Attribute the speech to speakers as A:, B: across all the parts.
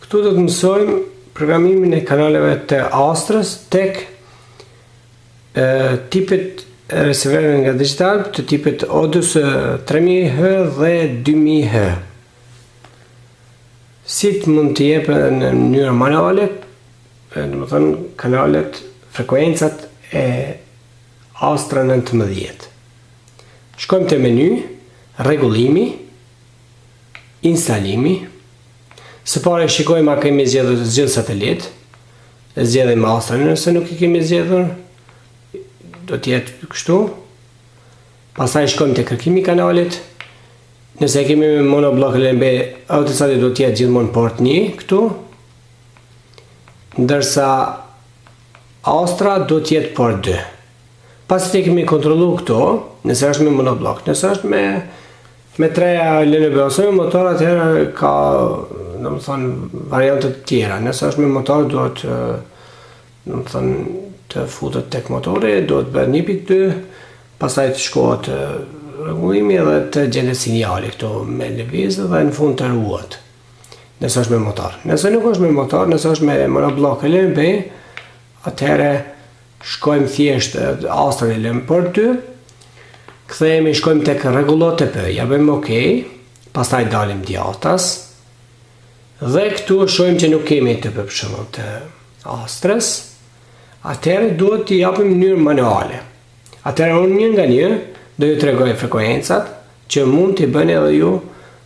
A: Këtu do të mësojmë programimin e kanaleve të Astrës tek tipet receiverëve nga digital të tipet Odus 3000H dhe 2000H. Si të mund të jepen në mënyrë manuale, domethënë kanalet, frekuencat e Astra 19. Shkojmë te menu, rregullimi, instalimi. Së pari shikojmë a kemi zgjedhur satelit. Zgjedhim Astra, nëse nuk i kemi zgjedhur, do të jetë kështu. Pastaj shkojmë te kërkimi i kanalit. Nëse kemi monoblok LNB, autosati do të jetë gjithmonë port 1 këtu. Ndërsa Astra do të jetë port 2. Pasi të kemi kontrollu këto, nëse është me monoblok, nëse është me 3 LNB ose me motor, atëherë ka, domethënë, variante të tjera. Nëse është me motor, duhet domethënë të futet tek motori, duhet bëhet 1.2, pastaj të shkohet rregullimi dhe të gjendet sinjali këtu me lëvizje dhe në fund të ruhet. Nëse është me motor. Nëse nuk është me motor, nëse është me monoblok LNB, atëherë shkojmë thjesht Astra e lëm për 2. Kthehemi, shkojmë tek rregullo TP, ja bëjmë OK, pastaj dalim djathtas. Dhe këtu shohim që nuk kemi TP për shembull të Astrës. Atëherë duhet t'i japim në mënyrë manuale. Atëherë unë një nga një do ju tregoj frekuencat që mund t'i bëni edhe ju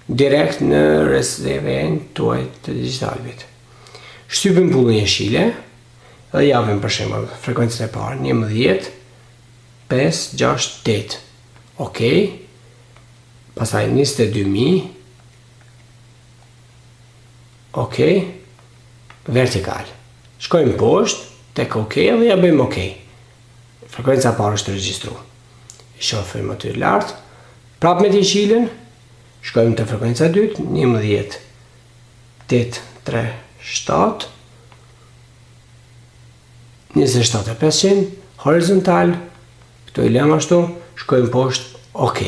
A: direkt në receiverin tuaj të digitalit. Shtypim pullën jeshile dhe japim për shembull frekuencën e parë 11 5 6 8. OK. Pastaj 22000. OK. Vertikal. Shkojmë poshtë tek OK dhe ja bëjmë OK. Frekuenca e parë është regjistruar. I shohim aty lart. Prapë me jeshilën shkojmë te frekuenca e dytë 11 8 3 7. 27.500, horizontal, këto i lëm ashtu, shkojmë poshtë, OK.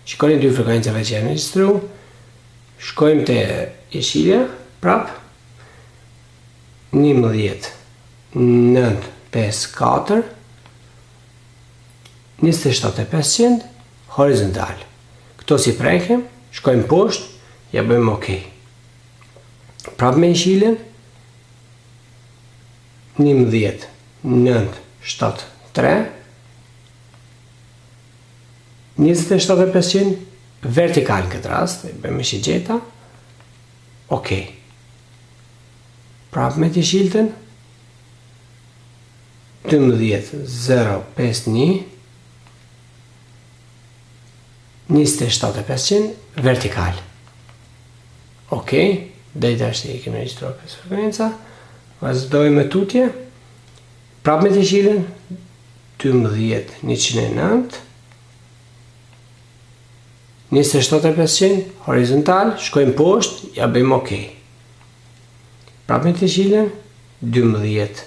A: Shikoni dy frekuencave që janë regjistruar, shkojmë te jeshilja, prap, 11 9 5 4, 27.500, horizontal. Këto si prekem, shkojmë poshtë, ja bëjmë OK. Prap me jeshilën, 11 9 7 3, 27.500, vertikal në këtë rast, bëjmë shigjeta, OK. Prap me të jeshilën, 12 0 5 1, 27.500, vertikal. OK, dhe i dashti i kemi regjistruar frekuenca. Vazhdojmë me tutje. Prapë me të jeshilën 12 109, 27.500, horizontal, shkojmë poshtë, ja bëjmë OK. Prapë me të jeshilën 12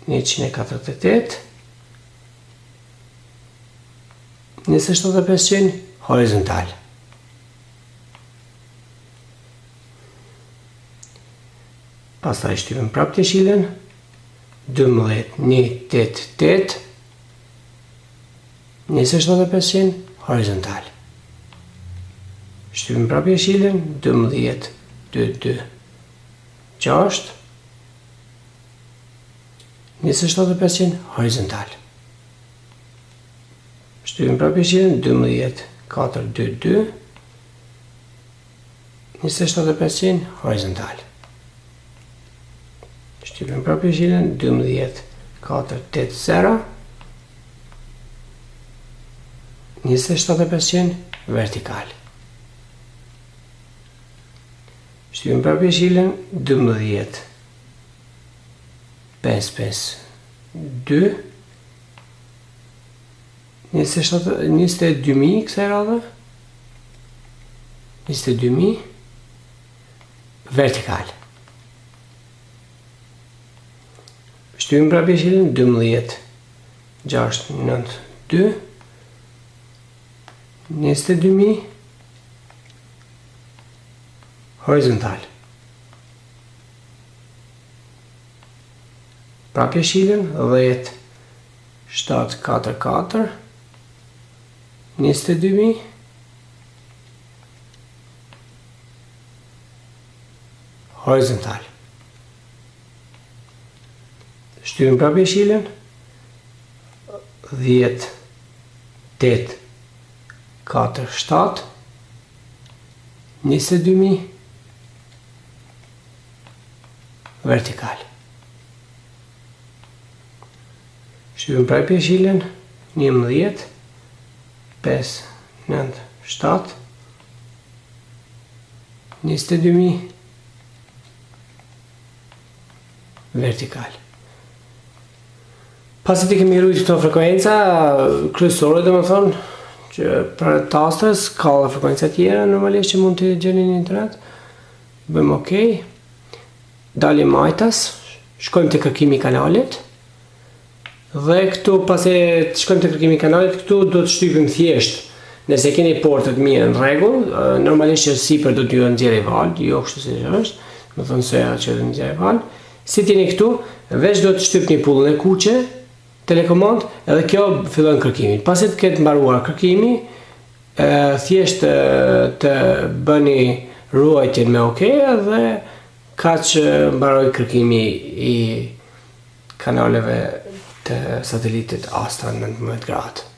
A: 148, 27.500, horizontal. Pastaj shtypim prapë të jeshilën 12 188, 27.500, horizontal. Shtypim prapë jeshilën 12 2 2 6, 27.500, horizontal. Shtypim prapë jeshilën 12 4 2 2, 27.500, horizontal. Shtypim prapë jeshilën 12 4 8 0, 27.500, vertikal. Shtypim prapë jeshilën 12 5 5 2, 22.000 kësaj radhe, 22.000, vertikal. Shtypim prapë jeshilën 12 6 9 2, 22.000, horizontal. prapje shilën, 10 744 22.000 horizontal. Shtypim prapje shilën, 10 8 4 7 22.000 vertikal. Shtypim prapje shilën, 11 5 9 7 22.000 vertikal. Pasi të kemi rujtë këto frekuenca kryesore, dhe më thonë, që për tastës, ka dhe frekuenca tjera, normalisht që mund të gjeni në internet, bëjmë OK, dalim majtas, shkojmë të kërkimi i kanalit, dhe këtu pasi të shkojmë të kërkimi i kanalit, këtu do të shtypim thjesht, nëse keni portët mirë në rregull, normalisht që sipër do t'ju nxjerrë valë, jo kështu si është, më thonë soja që do nxjerrë valë, si t'jeni këtu, veç do të shtypni pullën e kuqe, telekomand, edhe kjo fillon kërkimin. Pasi të ketë mbaruar kërkimi, thjesht të bëni ruajtjen me OK dhe kaq mbaroi kërkimi i kanaleve të satelitit Astra 19 gradë.